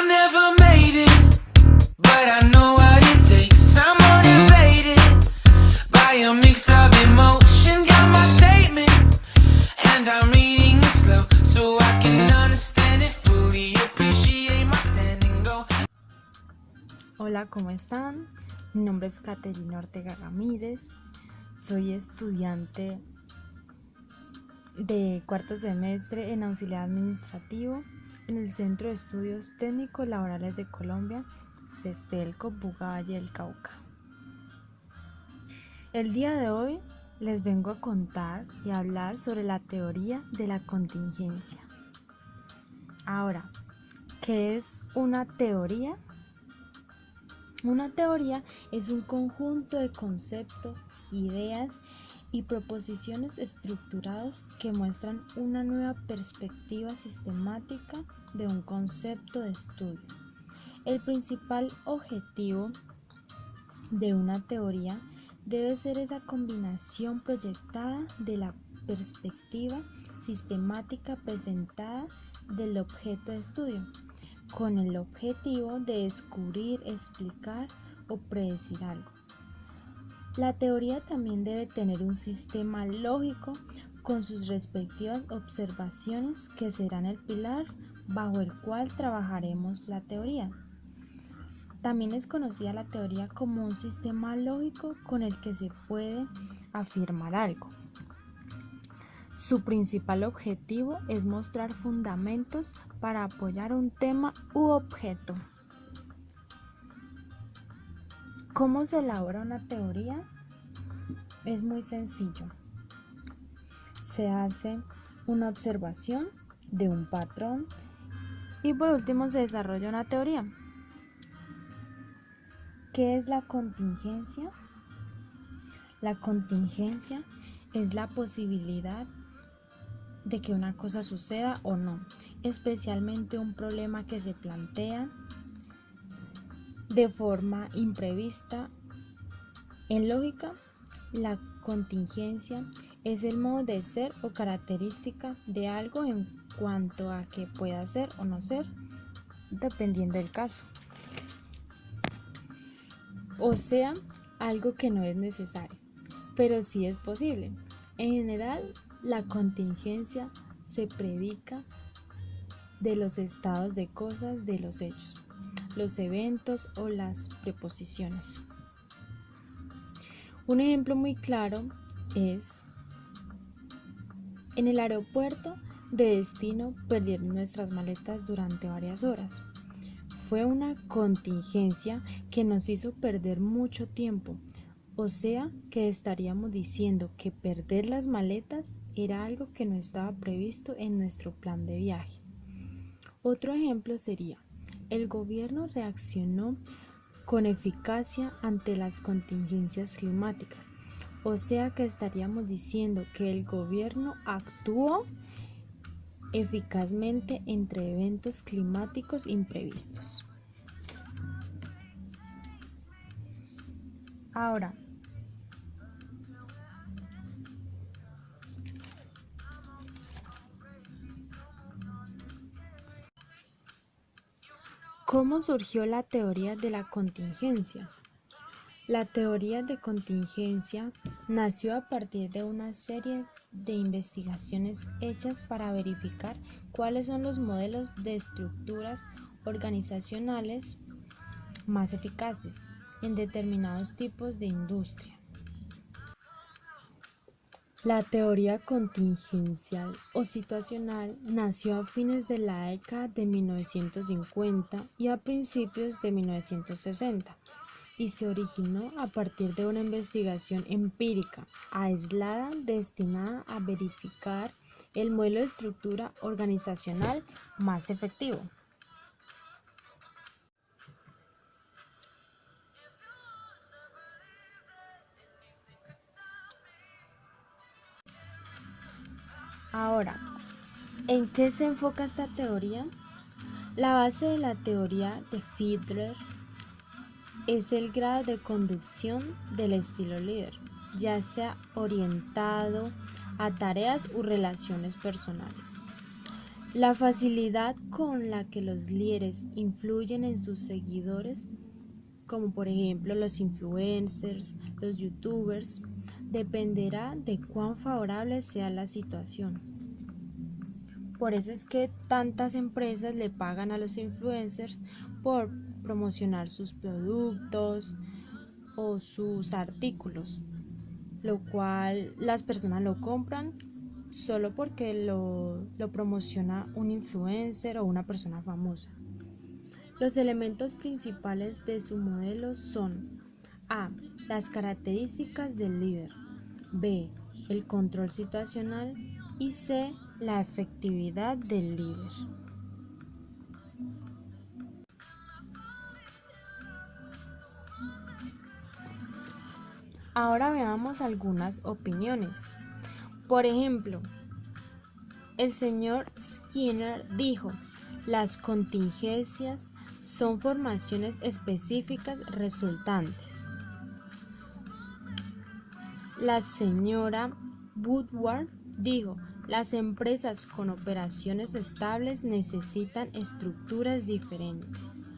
never made it, but I know what it takes. I'm motivated by a mix of emotion. Got my statement, and I'm reading it slow so I can understand it fully. Appreciate my standing go. Hola, ¿cómo están? Mi nombre es Caterina Ortega Ramírez. Soy estudiante de cuarto semestre en auxiliar administrativo en el Centro de Estudios Técnicos Laborales de Colombia, CESTELCO, Buga, Valle del Cauca. El día de hoy les vengo a contar y a hablar sobre la teoría de la contingencia. Ahora, ¿qué es una teoría? Una teoría es un conjunto de conceptos, ideas y proposiciones estructurados que muestran una nueva perspectiva sistemática de un concepto de estudio. El principal objetivo de una teoría debe ser esa combinación proyectada de la perspectiva sistemática presentada del objeto de estudio, con el objetivo de descubrir, explicar o predecir algo. La teoría también debe tener un sistema lógico con sus respectivas observaciones que serán el pilar bajo el cual trabajaremos la teoría. También es conocida la teoría como un sistema lógico con el que se puede afirmar algo. Su principal objetivo es mostrar fundamentos para apoyar un tema u objeto. ¿Cómo se elabora una teoría? Es muy sencillo. Se hace una observación de un patrón y por último se desarrolla una teoría. ¿Qué es la contingencia? La contingencia es la posibilidad de que una cosa suceda o no, especialmente un problema que se plantea de forma imprevista. En lógica, la contingencia es el modo de ser o característica de algo en cuanto a que pueda ser o no ser, dependiendo del caso. O sea, algo que no es necesario, pero sí es posible. En general, la contingencia se predica de los estados de cosas de los hechos, los eventos o las preposiciones. Un ejemplo muy claro es: en el aeropuerto de destino perdieron nuestras maletas durante varias horas. Fue una contingencia que nos hizo perder mucho tiempo, o sea que estaríamos diciendo que perder las maletas era algo que no estaba previsto en nuestro plan de viaje. Otro ejemplo sería: el gobierno reaccionó con eficacia ante las contingencias climáticas, o sea que estaríamos diciendo que el gobierno actuó eficazmente entre eventos climáticos imprevistos. Ahora, ¿cómo surgió la teoría de la contingencia? La teoría de contingencia nació a partir de una serie de investigaciones hechas para verificar cuáles son los modelos de estructuras organizacionales más eficaces en determinados tipos de industria. La teoría contingencial o situacional nació a fines de la década de 1950 y a principios de 1960. Y se originó a partir de una investigación empírica aislada destinada a verificar el modelo de estructura organizacional más efectivo. Ahora, ¿en qué se enfoca esta teoría? La base de la teoría de Fiedler es el grado de conducción del estilo líder, ya sea orientado a tareas u relaciones personales. La facilidad con la que los líderes influyen en sus seguidores, como por ejemplo los influencers, los youtubers, dependerá de cuán favorable sea la situación. Por eso es que tantas empresas le pagan a los influencers por promocionar sus productos o sus artículos, lo cual las personas lo compran solo porque lo promociona un influencer o una persona famosa. Los elementos principales de su modelo son: A. Las características del líder. B. El control situacional. Y C. La efectividad del líder. Ahora veamos algunas opiniones. Por ejemplo, el señor Skinner dijo: las contingencias son formaciones específicas resultantes. La señora Woodward dijo: las empresas con operaciones estables necesitan estructuras diferentes.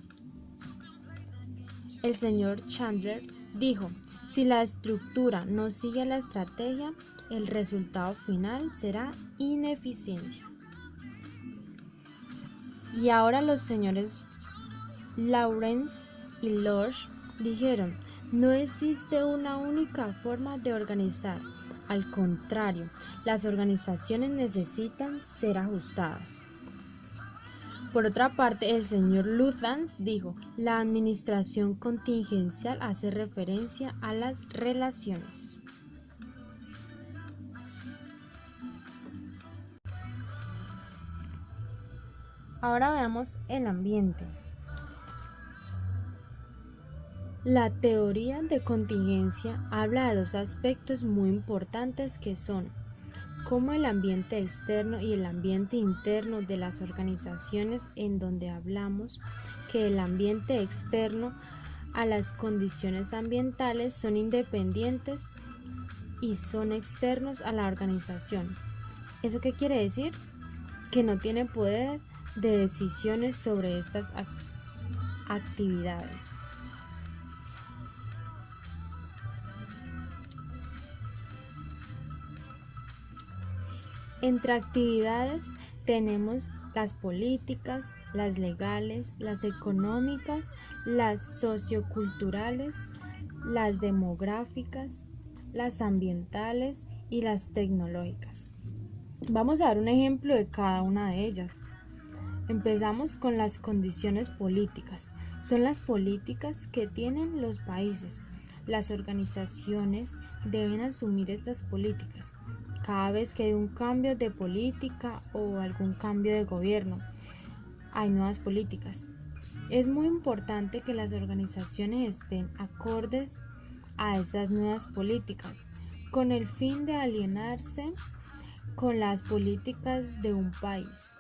El señor Chandler dijo: si la estructura no sigue la estrategia, el resultado final será ineficiencia. Y ahora los señores Lawrence y Lodge dijeron: no existe una única forma de organizar. Al contrario, las organizaciones necesitan ser ajustadas. Por otra parte, el señor Luthans dijo: la administración contingencial hace referencia a las relaciones. Ahora veamos el ambiente. La teoría de contingencia habla de dos aspectos muy importantes que son cómo el ambiente externo y el ambiente interno de las organizaciones, en donde hablamos que el ambiente externo a las condiciones ambientales son independientes y son externos a la organización. ¿Eso qué quiere decir? Que no tiene poder de decisiones sobre estas actividades. Entre actividades tenemos las políticas, las legales, las económicas, las socioculturales, las demográficas, las ambientales y las tecnológicas. Vamos a dar un ejemplo de cada una de ellas. Empezamos con las condiciones políticas. Son las políticas que tienen los países. Las organizaciones deben asumir estas políticas. Cada vez que hay un cambio de política o algún cambio de gobierno, hay nuevas políticas. Es muy importante que las organizaciones estén acordes a esas nuevas políticas, con el fin de alinearse con las políticas de un país.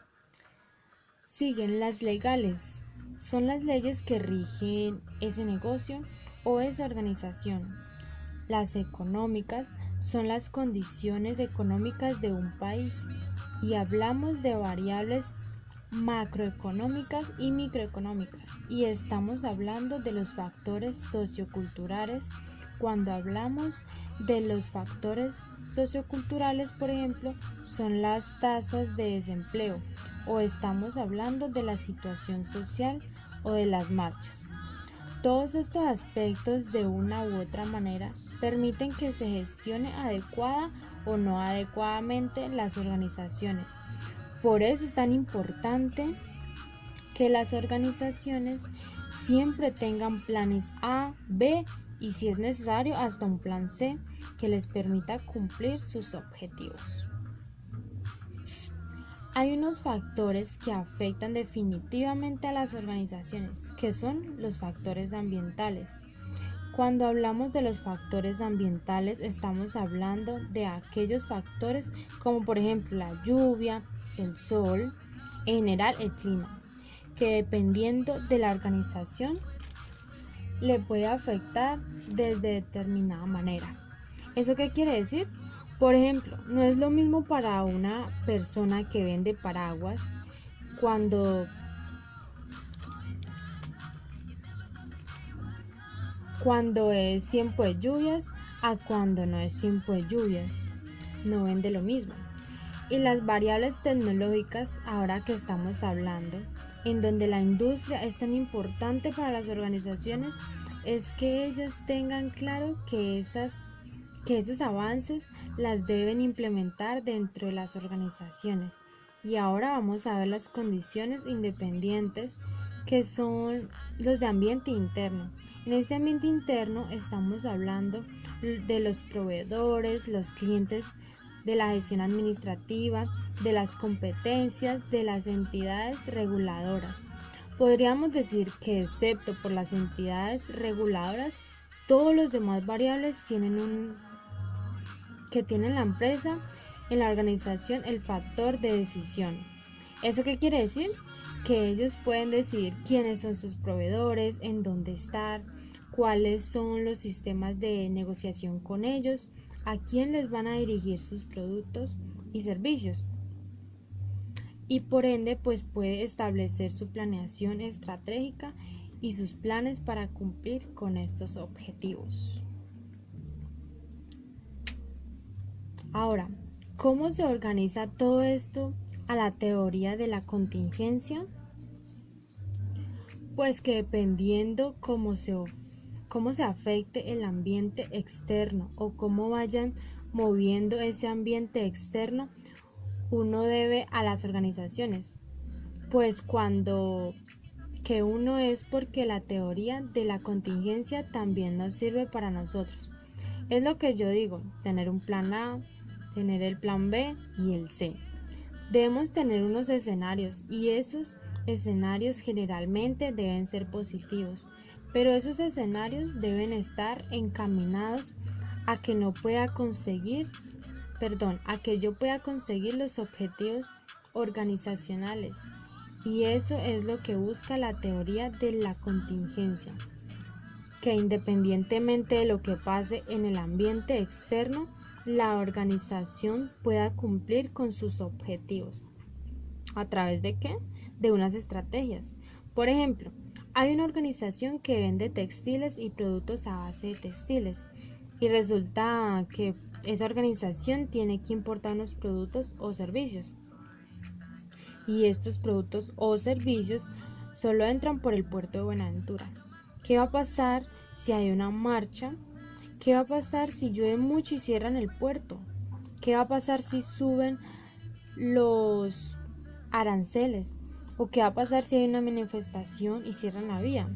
Siguen las legales. Son las leyes que rigen ese negocio o esa organización. Las económicas son las condiciones económicas de un país y hablamos de variables macroeconómicas y microeconómicas, y estamos hablando de los factores socioculturales. Cuando hablamos de los factores socioculturales, por ejemplo, son las tasas de desempleo, o estamos hablando de la situación social o de las marchas. Todos estos aspectos, de una u otra manera, permiten que se gestione adecuada o no adecuadamente las organizaciones. Por eso es tan importante que las organizaciones siempre tengan planes A, B y, si es necesario, hasta un plan C que les permita cumplir sus objetivos. Hay unos factores que afectan definitivamente a las organizaciones, que son los factores ambientales. Cuando hablamos de los factores ambientales, estamos hablando de aquellos factores como por ejemplo la lluvia, el sol, en general el clima, que dependiendo de la organización le puede afectar de determinada manera. ¿Eso qué quiere decir? Por ejemplo, no es lo mismo para una persona que vende paraguas cuando es tiempo de lluvias a cuando no es tiempo de lluvias. No vende lo mismo. Y las variables tecnológicas, ahora que estamos hablando, en donde la industria es tan importante para las organizaciones, es que ellas tengan claro que esos avances las deben implementar dentro de las organizaciones. Y ahora vamos a ver las condiciones independientes que son los de ambiente interno. En este ambiente interno estamos hablando de los proveedores, los clientes, de la gestión administrativa, de las competencias, de las entidades reguladoras. Podríamos decir que excepto por las entidades reguladoras, todos los demás variables tienen la empresa en la organización el factor de decisión. ¿Eso qué quiere decir? Que ellos pueden decidir quiénes son sus proveedores, en dónde estar, cuáles son los sistemas de negociación con ellos, a quién les van a dirigir sus productos y servicios. Y por ende, pues puede establecer su planeación estratégica y sus planes para cumplir con estos objetivos. Ahora, ¿cómo se organiza todo esto a la teoría de la contingencia? Pues que dependiendo cómo se afecte el ambiente externo o cómo vayan moviendo ese ambiente externo, uno debe a las organizaciones. Pues uno es porque la teoría de la contingencia también nos sirve para nosotros. Es lo que yo digo, tener un plan A, tener el plan B y el C. Debemos tener unos escenarios y esos escenarios generalmente deben ser positivos, pero esos escenarios deben estar encaminados a que yo pueda conseguir los objetivos organizacionales, y eso es lo que busca la teoría de la contingencia, que independientemente de lo que pase en el ambiente externo, la organización pueda cumplir con sus objetivos. ¿A través de qué? De unas estrategias. Por ejemplo, hay una organización que vende textiles y productos a base de textiles, y resulta que esa organización tiene que importar unos productos o servicios, y estos productos o servicios solo entran por el puerto de Buenaventura. ¿Qué va a pasar si hay una marcha? ¿Qué va a pasar si llueve mucho y cierran el puerto? ¿Qué va a pasar si suben los aranceles? ¿O qué va a pasar si hay una manifestación y cierran la vía?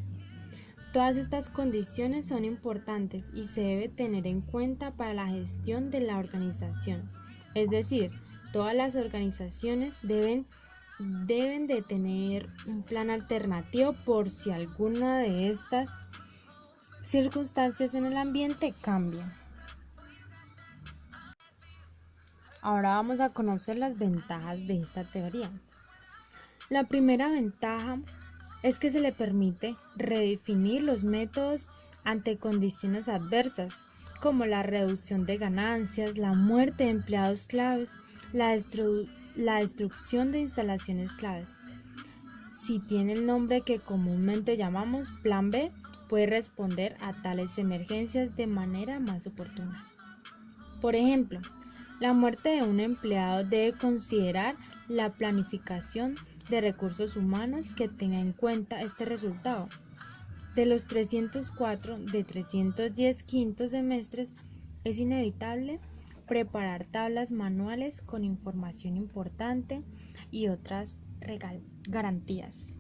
Todas estas condiciones son importantes y se debe tener en cuenta para la gestión de la organización. Es decir, todas las organizaciones deben de tener un plan alternativo por si alguna de estas circunstancias en el ambiente cambian. Ahora vamos a conocer las ventajas de esta teoría. La primera ventaja es que se le permite redefinir los métodos ante condiciones adversas, como la reducción de ganancias, la muerte de empleados claves, la destrucción de instalaciones claves. Si tiene el nombre que comúnmente llamamos Plan B, puede responder a tales emergencias de manera más oportuna. Por ejemplo, la muerte de un empleado debe considerar la planificación de recursos humanos que tenga en cuenta este resultado. De los 304 de 310 quintos semestres, es inevitable preparar tablas manuales con información importante y otras garantías.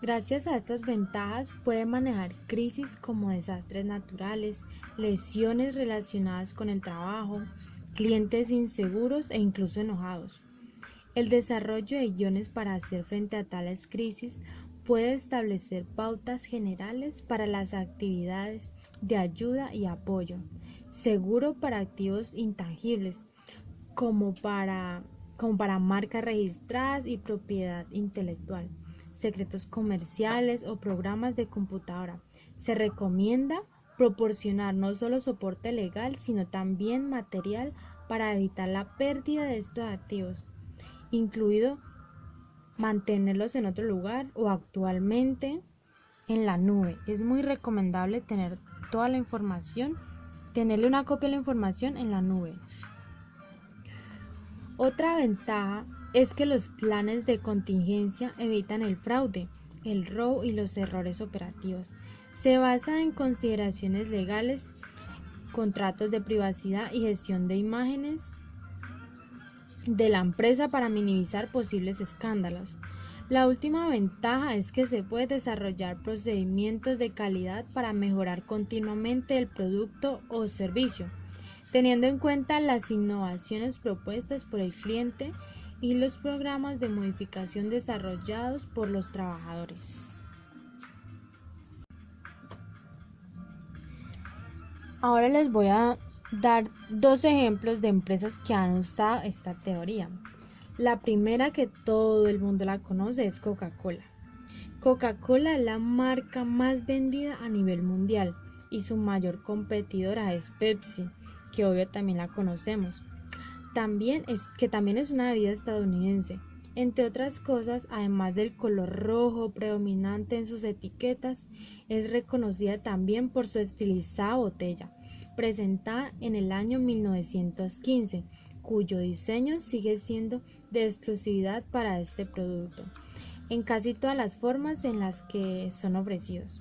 Gracias a estas ventajas puede manejar crisis como desastres naturales, lesiones relacionadas con el trabajo, clientes inseguros e incluso enojados. El desarrollo de guiones para hacer frente a tales crisis puede establecer pautas generales para las actividades de ayuda y apoyo, seguro para activos intangibles, como para marcas registradas y propiedad intelectual, secretos comerciales o programas de computadora. Se recomienda proporcionar no solo soporte legal, sino también material para evitar la pérdida de estos activos. incluido mantenerlos en otro lugar o actualmente en la nube. Es muy recomendable tener toda la información, tenerle una copia de la información en la nube. Otra ventaja es que los planes de contingencia evitan el fraude, el robo y los errores operativos. Se basa en consideraciones legales, contratos de privacidad y gestión de imágenes de la empresa para minimizar posibles escándalos. La última ventaja es que se puede desarrollar procedimientos de calidad para mejorar continuamente el producto o servicio, teniendo en cuenta las innovaciones propuestas por el cliente y los programas de modificación desarrollados por los trabajadores. Ahora les voy a dar 2 ejemplos de empresas que han usado esta teoría. La primera, que todo el mundo la conoce, es Coca-Cola. Coca-Cola es la marca más vendida a nivel mundial y su mayor competidora es Pepsi, que obvio también la conocemos. También es una bebida estadounidense. Entre otras cosas, además del color rojo predominante en sus etiquetas, es reconocida también por su estilizada botella, presentada en el año 1915, cuyo diseño sigue siendo de exclusividad para este producto, en casi todas las formas en las que son ofrecidos.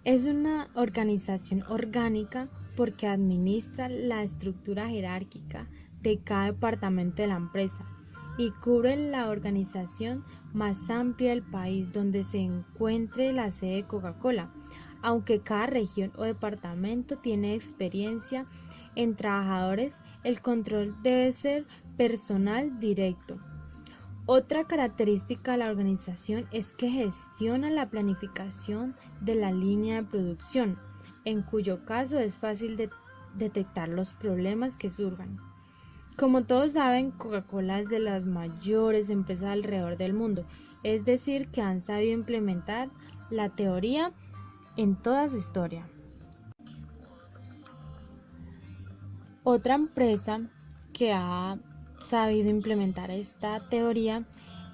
Es una organización orgánica porque administra la estructura jerárquica de cada departamento de la empresa y cubre la organización más amplia del país donde se encuentre la sede de Coca-Cola, aunque cada región o departamento tiene experiencia en trabajadores, el control debe ser personal directo. Otra característica de la organización es que gestiona la planificación de la línea de producción, en cuyo caso es fácil detectar los problemas que surjan. Como todos saben, Coca-Cola es de las mayores empresas alrededor del mundo, es decir, que han sabido implementar la teoría en toda su historia. Otra empresa que ha sabido implementar esta teoría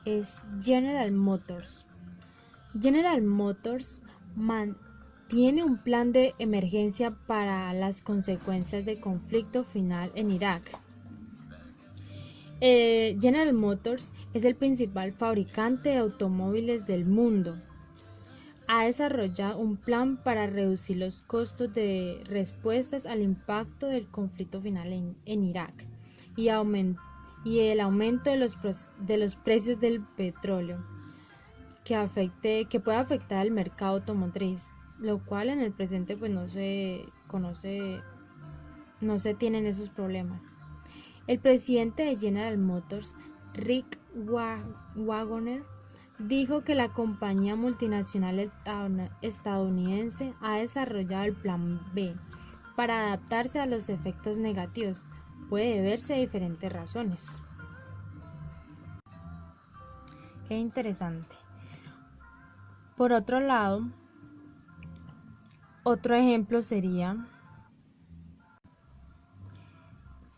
es General Motors. General Motors mantiene un plan de emergencia para las consecuencias del conflicto final en Irak. General Motors es el principal fabricante de automóviles del mundo. Ha desarrollado un plan para reducir los costos de respuestas al impacto del conflicto final en Irak y el aumento de los precios del petróleo que puede afectar al mercado automotriz, lo cual en el presente pues no se tienen esos problemas. El presidente de General Motors, Rick Wagoner, dijo que la compañía multinacional estadounidense ha desarrollado el Plan B para adaptarse a los efectos negativos. Puede deberse a diferentes razones. Qué interesante. Por otro lado, otro ejemplo sería,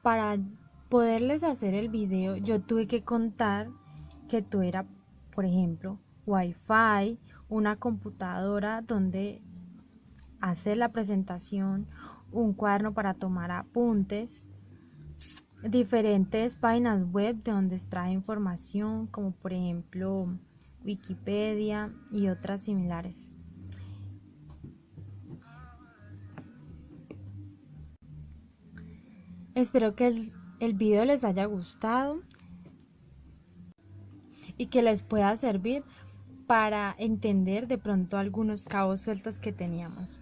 para poderles hacer el video, yo tuve que contar que tuviera, por ejemplo, Wi-Fi, una computadora donde hacer la presentación, un cuaderno para tomar apuntes, diferentes páginas web de donde extrae información, como por ejemplo Wikipedia y otras similares. Espero que el video les haya gustado y que les pueda servir para entender de pronto algunos cabos sueltos que teníamos.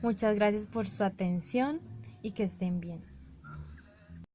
Muchas gracias por su atención y que estén bien.